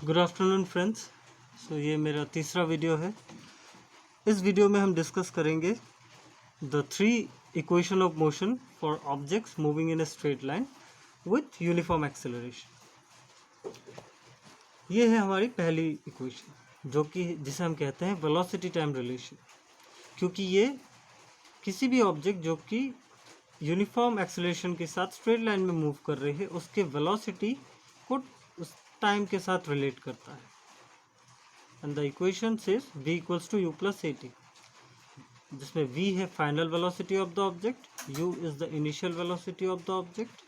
Good afternoon friends. ये मेरा तीसरा वीडियो है। इस वीडियो में हम डिस्कस करेंगे the three equation of motion for objects moving in a straight line with uniform acceleration. ये है हमारी पहली इक्वेशन जो कि जिसे हम कहते हैं वेलोसिटी टाइम रिलेशन, क्योंकि ये किसी भी ऑब्जेक्ट जो कि यूनिफॉर्म एक्सेलरेशन के साथ स्ट्रेट लाइन में मूव कर रही है उसके वेलोसिटी को उस टाइम के साथ रिलेट करता है। And the equation says v equals to u plus at, जिसमें v है final velocity of the object, u is the initial velocity of the object,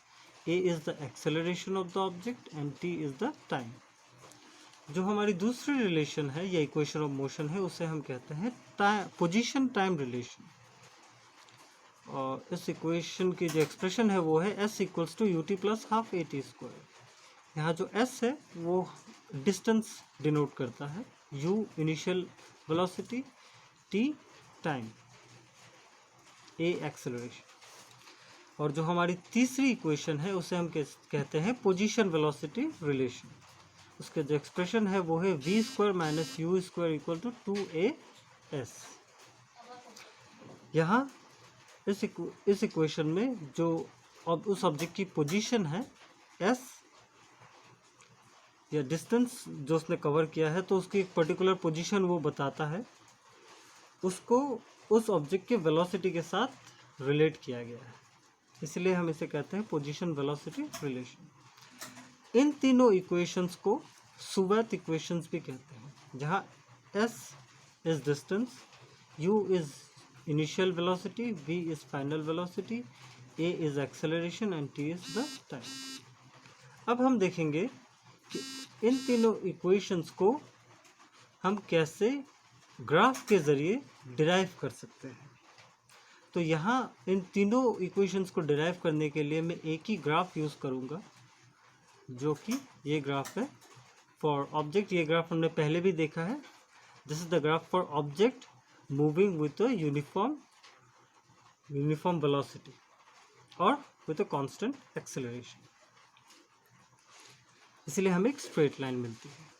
a is the acceleration of the object and t is the time. जो हमारी दूसरी relation है या equation of motion है उसे हम कहते हैं पोजीशन टाइम रिलेशन। और इस इक्वेशन की जो एक्सप्रेशन है वो है s equals to ut plus half at square. यहाँ जो s है वो डिस्टेंस डिनोट करता है, u initial velocity, t time, a acceleration. और जो हमारी तीसरी इक्वेशन है उसे हम कहते हैं पोजीशन वेलोसिटी रिलेशन। उसके जो एक्सप्रेशन है वो है v square minus U square equal to 2as। यहाँ इस इक्वेशन में जो उस ऑब्जेक्ट की पोजीशन है s या डिस्टेंस जो उसने कवर किया है, तो उसकी एक पर्टिकुलर पोजीशन वो बताता है, उसको उस ऑब्जेक्ट के वेलोसिटी के साथ रिलेट किया गया है, इसलिए हम इसे कहते हैं पोजीशन वेलोसिटी रिलेशन। इन तीनों इक्वेशंस को सुवैत इक्वेशंस भी कहते हैं, जहाँ s is distance, u is initial velocity, v is final velocity, a is acceleration and t is the time. अब हम देखेंगे कि इन तीनों इक्वेशंस को हम कैसे ग्राफ के ज़रिए डिराइव कर सकते हैं। तो यहाँ इन तीनों इक्वेशंस को डिराइव करने के लिए मैं एक ही ग्राफ यूज़ करूँगा, जो कि ये ग्राफ है फॉर ऑब्जेक्ट। ये ग्राफ हमने पहले भी देखा है। This is the graph for object moving with a uniform velocity और विथ अ कांस्टेंट एक्सेलरेशन, इसलिए हमें एक स्ट्रेट लाइन मिलती है।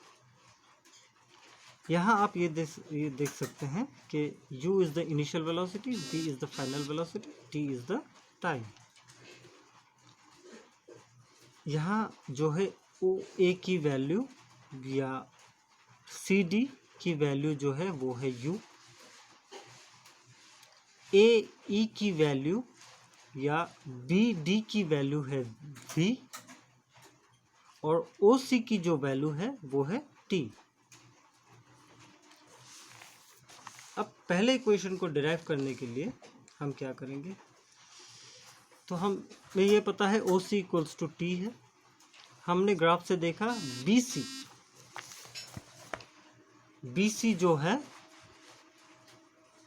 यहाँ आप ये देख सकते हैं कि u is the initial velocity, v is the final velocity, t is the time. यहाँ जो है o a की वैल्यू या c d की वैल्यू जो है वो है u, a e की वैल्यू या b d की वैल्यू है v, और o c की जो वैल्यू है वो है t। अब पहले इक्वेशन को डिराइव करने के लिए हम क्या करेंगे, तो हमें ये पता है ओ सी इक्वल्स टू टी है। हमने ग्राफ से देखा बी सी जो है,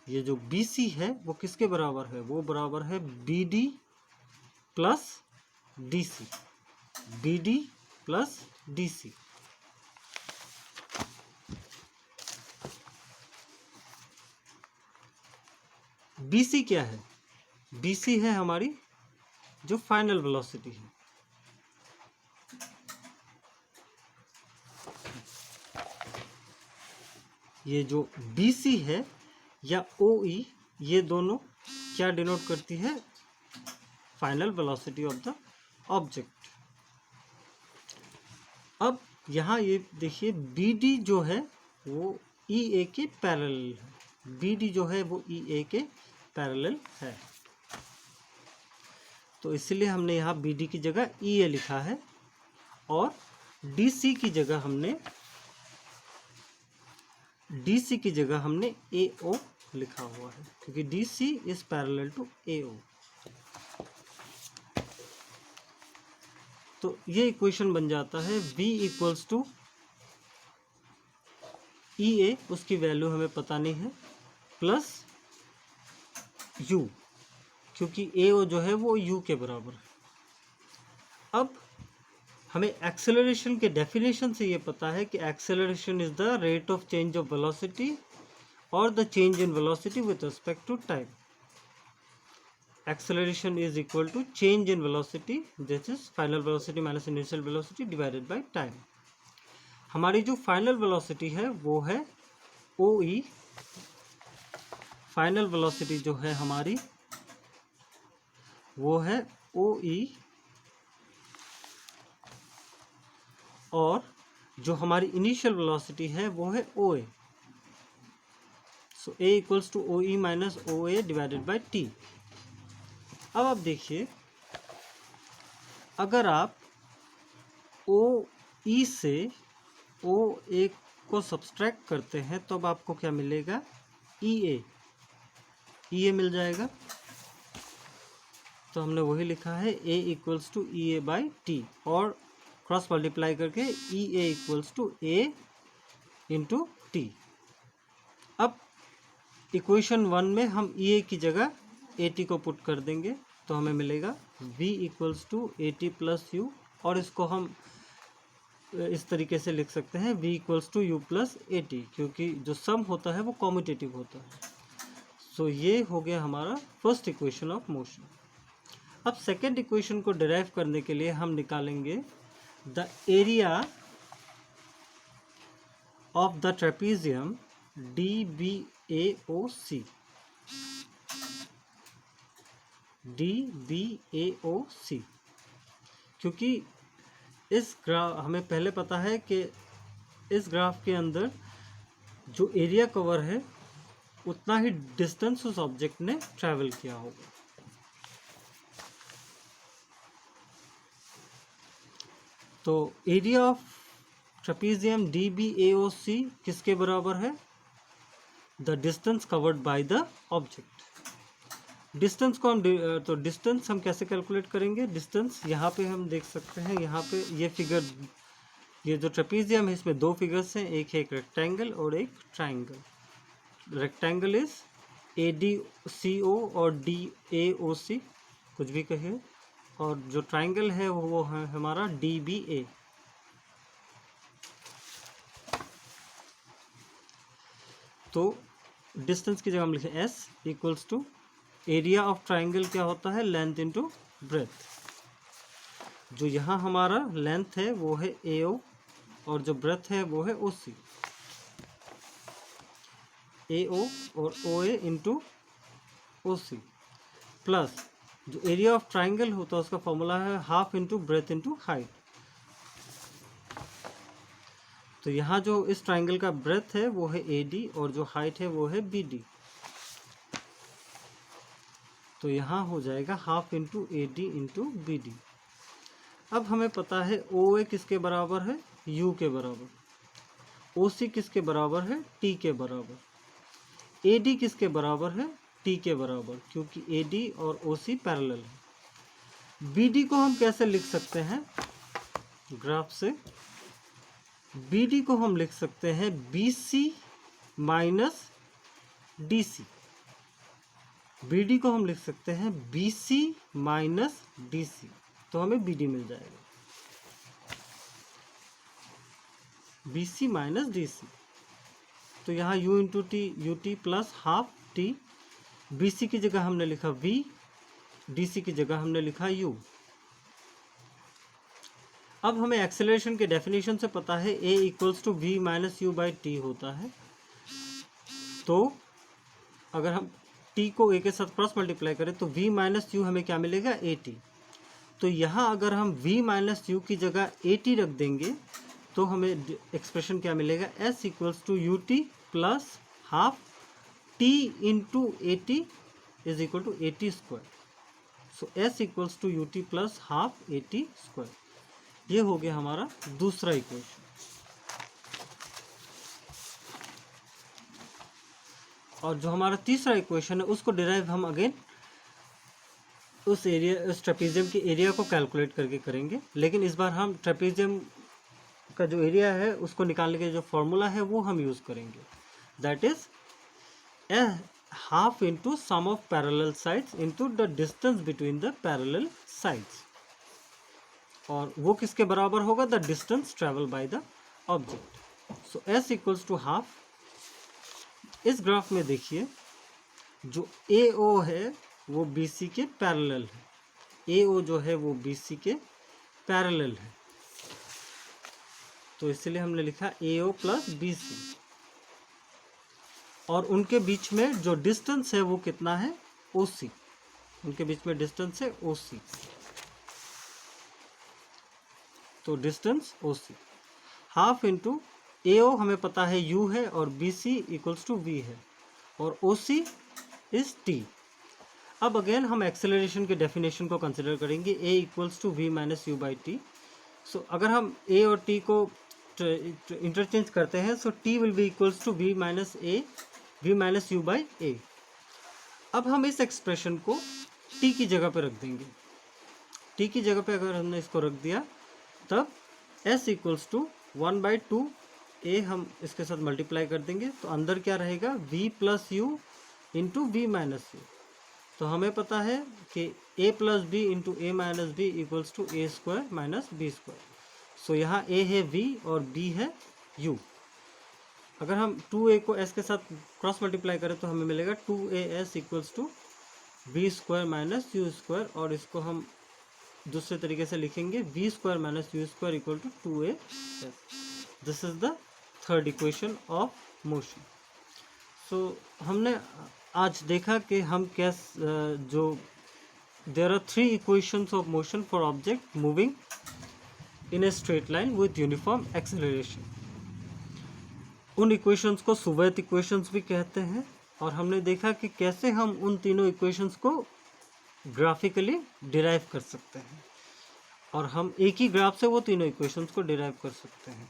ये जो बी सी है वो किसके बराबर है, वो बराबर है B D plus D C, B D plus D C. B C क्या है, बी सी है हमारी जो फाइनल वेलोसिटी है। ये जो बी सी है या ओ ई, ये दोनों क्या डिनोट करती है, final velocity of the object. अब यहाँ ये देखिए बी डी जो है वो ई ए के पैरेलल है, बी डी जो है वो ई ए के पैरेलल है, तो इसलिए हमने यहाँ बी डी की जगह ई ए लिखा है, और डी सी की जगह हमने ए ओ लिखा हुआ है, क्योंकि D C is parallel to A O. तो ये इक्वेशन बन जाता है v equals to E A, उसकी वैल्यू हमें पता नहीं है, प्लस u, क्योंकि ए ओ जो है वो u के बराबर है। अब हमें एक्सेलरेशन के डेफिनेशन से ये पता है कि acceleration is the rate of change of velocity और the change in velocity with respect to time. Acceleration is equal to change in velocity, this is final velocity minus initial velocity divided by time. हमारी जो final velocity है वो है OE। Final velocity जो है हमारी वो है OE, और जो हमारी इनिशियल वेलोसिटी है वो है OA। So A equals to OE minus OA divided by T। अब आप देखिए, अगर आप OE से OA को सब्सट्रैक्ट करते हैं तो अब आपको क्या मिलेगा, EA मिल जाएगा। तो हमने वही लिखा है A equals to EA by T, और क्रॉस मल्टीप्लाई करके EA equals to A into T। अब इक्वेशन 1 में हम EA की जगह AT को पुट कर देंगे तो हमें मिलेगा V equals to AT plus U, और इसको हम इस तरीके से लिख सकते हैं V equals to U plus AT, क्योंकि जो सम होता है वो कॉम्यूटेटिव होता है। सो ये हो गया हमारा फर्स्ट इक्वेशन ऑफ मोशन। अब सेकेंड इक्वेशन को डिराइव करने के लिए हम निकालेंगे the area of the trapezium DBAOC। DBAOC, क्योंकि इस ग्राफ हमें पहले पता है कि इस ग्राफ के अंदर जो एरिया कवर है उतना ही डिस्टेंस उस ऑब्जेक्ट ने ट्रैवल किया होगा। तो एरिया ऑफ ट्रेपीजियम DBAOC किसके बराबर है, the distance covered by the object. Distance को हम तो डिस्टेंस हम कैसे कैलकुलेट करेंगे, डिस्टेंस यहाँ पे हम देख सकते हैं, यहाँ पे ये फिगर, ये जो ट्रेपीजियम है इसमें दो फिगर्स हैं, एक है एक रेक्टेंगल और एक ट्राइंगल। रेक्टेंगल इज ADCO और DAOC, कुछ भी कहिए, और जो ट्राइंगल है वो है हमारा DBA। तो डिस्टेंस की जगह हम लिखें S equals to area of triangle क्या होता है, लेंथ इनटू ब्रेथ। जो यहाँ हमारा लेंथ है वो है AO, और जो ब्रेथ है वो है OC। AO और OA इंटू OC, प्लस जो एरिया ऑफ ट्राइंगल होता है उसका फॉर्मूला है half into breadth into height. तो यहाँ जो इस ट्राइंगल का ब्रेथ है वो है AD, और जो हाइट है वो है BD। तो यहाँ हो जाएगा half into AD into BD। अब हमें पता है OA किसके बराबर है, U के बराबर। OC किसके बराबर है, T के बराबर। AD किसके बराबर है, T के बराबर, क्योंकि AD और OC पैरेलल है। BD को हम कैसे लिख सकते हैं, ग्राफ से BD को हम लिख सकते हैं BC माइनस DC। BD को हम लिख सकते हैं BC माइनस DC, तो हमें BD मिल जाएगा, BC माइनस DC। तो यहाँ U into T UT plus half T। BC की जगह हमने लिखा V, DC की जगह हमने लिखा U। अब हमें एक्सेलरेशन के डेफिनेशन से पता है A equals to V minus U by T होता है। तो अगर हम T को A के साथ क्रॉस मल्टीप्लाई करें तो V माइनस U हमें क्या मिलेगा, AT। तो यहाँ अगर हम V माइनस U की जगह AT रख देंगे तो हमें एक्सप्रेशन क्या मिलेगा, S equals to UT plus half T into AT is equal to AT square. So S equals to UT plus half AT square. ये हो गया हमारा दूसरा इक्वेशन। और जो हमारा तीसरा इक्वेशन है उसको डिराइव हम अगेन उस ट्रेपीजियम के एरिया को कैलकुलेट करके करेंगे, लेकिन इस बार हम ट्रेपीजियम का जो एरिया है उसको निकालने के जो फॉर्मूला है वो हम यूज़ करेंगे, that is half into sum of parallel sides into the distance between the parallel sides. और वो किसके बराबर होगा, the distance travel by the object. So S equals to half. इस ग्राफ में देखिए जो AO है वो BC के पैरेलल है, AO जो है वो BC के पैरेलल है। तो इसलिए हमने लिखा AO प्लस BC, और उनके बीच में जो डिस्टेंस है वो कितना है, OC। उनके बीच में डिस्टेंस है OC, तो distance OC half into AO हमें पता है U है और BC इक्वल्स टू V है और OC इज T। अब अगेन हम एक्सेलरेशन के डेफिनेशन को कंसिडर करेंगे, A equals to V minus U by T। So अगर हम A और T को इंटरचेंज करते हैं, so T will be equals to V minus U by A। अब हम इस एक्सप्रेशन को T की जगह पे रख देंगे। T की जगह पे अगर हमने इसको रख दिया, तब S इक्वल्स टू 1/2 A हम इसके साथ मल्टीप्लाई कर देंगे, तो अंदर क्या रहेगा, V plus U into V minus U। तो हमें पता है कि A plus B into A minus B equals to A square minus B square. So यहाँ A है V और B है U। अगर हम 2A को S के साथ क्रॉस मल्टीप्लाई करें तो हमें मिलेगा 2AS equals to B square minus U square, और इसको हम दूसरे तरीके से लिखेंगे V square minus U square equal to 2AS। This is the third equation of motion. So हमने आज देखा कि हम जो there are 3 equations of motion for object moving in a straight line with uniform acceleration. उन equations को SUVAT equations भी कहते हैं, और हमने देखा कि कैसे हम उन तीनों इक्वेशंस को ग्राफिकली डिराइव कर सकते हैं, और हम एक ही ग्राफ से वो तीनों इक्वेशंस को डिराइव कर सकते हैं।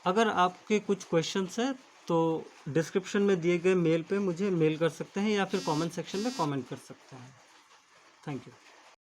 अगर आपके कुछ क्वेश्चंस हैं तो डिस्क्रिप्शन में दिए गए मेल पे मुझे मेल कर सकते हैं, या फिर कमेंट सेक्शन में कमेंट कर सकते हैं। Thank you.